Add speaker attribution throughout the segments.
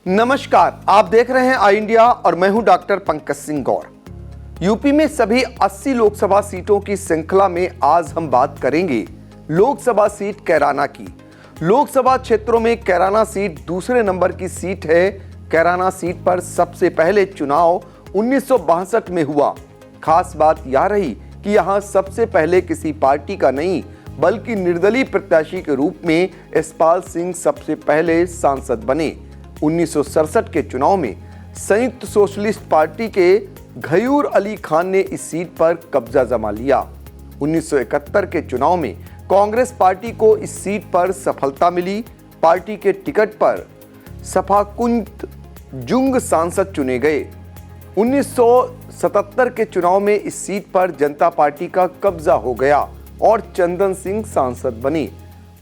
Speaker 1: नमस्कार, आप देख रहे हैं आई इंडिया और मैं हूं डॉक्टर पंकज सिंह गौर। यूपी में सभी 80 लोकसभा सीटों की श्रृंखला में आज हम बात करेंगे लोकसभा सीट कैराना की। लोकसभा क्षेत्रों में कैराना सीट दूसरे नंबर की सीट है। कैराना सीट पर सबसे पहले चुनाव 1962 में हुआ। खास बात यह रही कि यहां सबसे पहले किसी पार्टी का नहीं बल्कि निर्दलीय प्रत्याशी के रूप में यशपाल सिंह सबसे पहले सांसद बने। 1967 के चुनाव में संयुक्त सोशलिस्ट पार्टी के घयूर अली खान ने इस सीट पर कब्जा जमा लिया। 1971 के चुनाव में कांग्रेस पार्टी को इस सीट पर सफलता मिली। पार्टी के टिकट पर सफाकुंत जुंग सांसद चुने गए। 1977 के चुनाव में इस सीट पर जनता पार्टी का कब्जा हो गया और चंदन सिंह सांसद बने।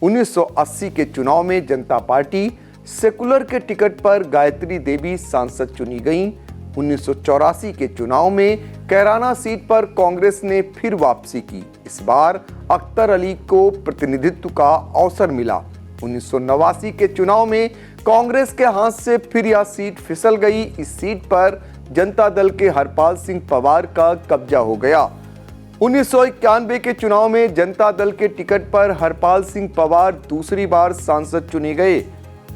Speaker 1: 1980 के चुनाव में जनता पार्टी सेकुलर के टिकट पर गायत्री देवी सांसद चुनी गईं। 1984 के चुनाव में कैराना सीट पर कांग्रेस ने फिर वापसी की। इस बार अख्तर अली को प्रतिनिधित्व का अवसर मिला। 1989 के चुनाव में कांग्रेस के हाथ से फिर यह सीट फिसल गई। इस सीट पर जनता दल के हरपाल सिंह पवार का कब्जा हो गया। 1991 के चुनाव में जनता दल के टिकट पर हरपाल सिंह पवार दूसरी बार सांसद चुने गए।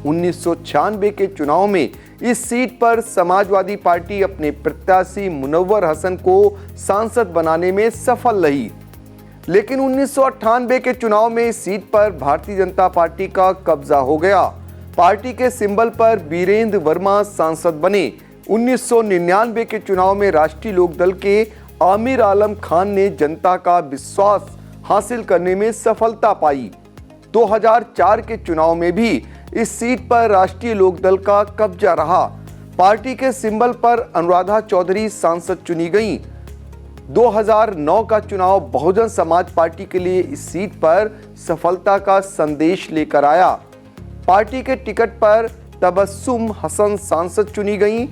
Speaker 1: 1996 के चुनाव में इस सीट पर समाजवादी पार्टी अपने प्रत्याशी मुनव्वर हसन को सांसद बनाने में सफल रही, लेकिन 1998 के चुनाव में इस सीट पर भारतीय जनता पार्टी का कब्जा हो गया। पार्टी के सिंबल पर बीरेंद्र वर्मा सांसद बने। 1999 के चुनाव में राष्ट्रीय लोकदल के आमिर आलम खान ने जनता का विश्वास हासिल करने में सफलता पाई। 2004 के चुनाव में भी इस सीट पर राष्ट्रीय लोकदल का कब्जा रहा। पार्टी के सिंबल पर अनुराधा चौधरी सांसद चुनी गईं। 2009 का चुनाव बहुजन समाज पार्टी के लिए इस सीट पर सफलता का संदेश लेकर आया। पार्टी के टिकट पर तबस्सुम हसन सांसद चुनी गईं।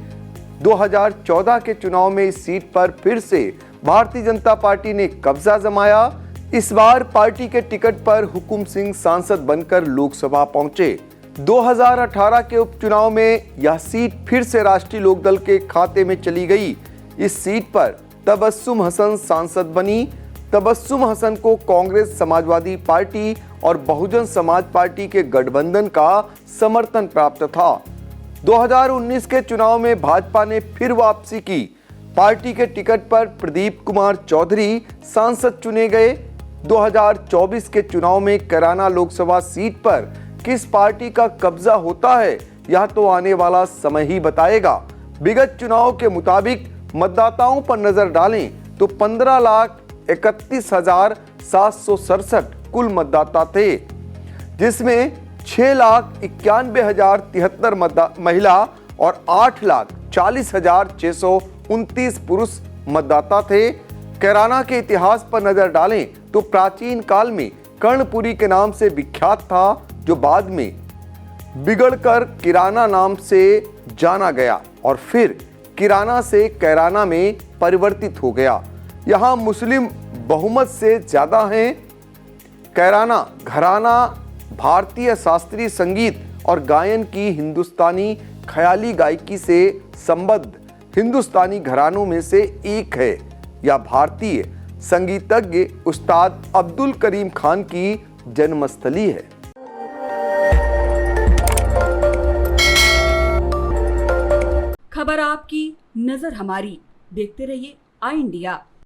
Speaker 1: 2014 के चुनाव में इस सीट पर फिर से भारतीय जनता पार्टी ने कब्जा जमाया। इस बार पार्टी के टिकट पर हुकुम सिंह सांसद बनकर लोकसभा पहुंचे। 2018 के उपचुनाव में यह सीट फिर से राष्ट्रीय लोकदल के खाते में चली गई। इस सीट पर तबस्सुम हसन सांसद बनी। तबस्सुम हसन को कांग्रेस, समाजवादी पार्टी और बहुजन समाज पार्टी के गठबंधन का समर्थन प्राप्त था। 2019 के चुनाव में भाजपा ने फिर वापसी की। पार्टी के टिकट पर प्रदीप कुमार चौधरी सांसद चुने गए। 2024 के चुनाव में कैराना लोकसभा सीट पर किस पार्टी का कब्जा होता है, यह तो आने वाला समय ही बताएगा। विगत चुनाव के मुताबिक मतदाताओं पर नजर डालें तो 15,31,767 कुल मतदाता थे, जिसमें 6,91,073 महिला और 8,40,629 पुरुष मतदाता थे। कैराना के इतिहास पर नजर डालें तो प्राचीन काल में कर्णपुरी के नाम से विख्यात था, जो बाद में बिगड़कर किराना नाम से जाना गया और फिर किराना से कैराना में परिवर्तित हो गया। यहाँ मुस्लिम बहुमत से ज्यादा हैं। कैराना घराना भारतीय शास्त्रीय संगीत और गायन की हिंदुस्तानी ख्याली गायकी से संबद्ध हिंदुस्तानी घरानों में से एक है। यह भारतीय संगीतज्ञ उस्ताद अब्दुल करीम खान की जन्मस्थली है।
Speaker 2: खबर आपकी, नजर हमारी। देखते रहिए आई इंडिया।